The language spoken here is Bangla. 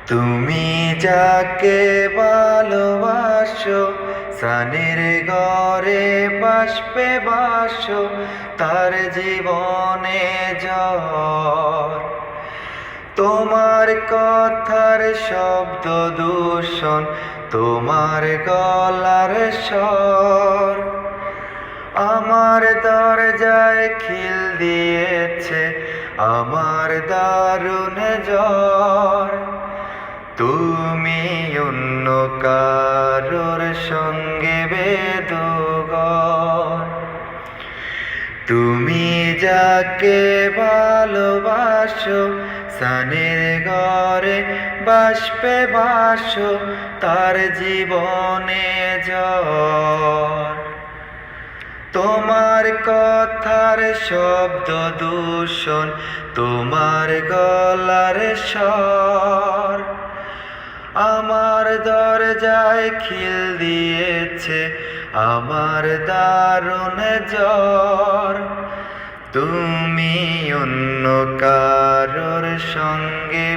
তুমি যাকে ভালোবাসো, সানের ঘরে বাষ্পে বাসো, তার জীবনে ঝড়। তোমার কথার শব্দ দূষণ, তোমার গলার স্বর আমার দরজায় খিল দিয়েছে, আমার দারুণ জ্বর। তুমি অন্য কারোর সঙ্গে বেদুগর। তুমি যাকে ভালোবাসো, সানের ঘরে বাষ্পে বাসো, তার জীবনে ঝড়। তোমার কথার শব্দ দূষণ, তোমার গলার স্বর আমার দরজায় খিল দিয়েছে, আমার দারুণ জ্বর। তুমি অন্য কারোর সঙ্গে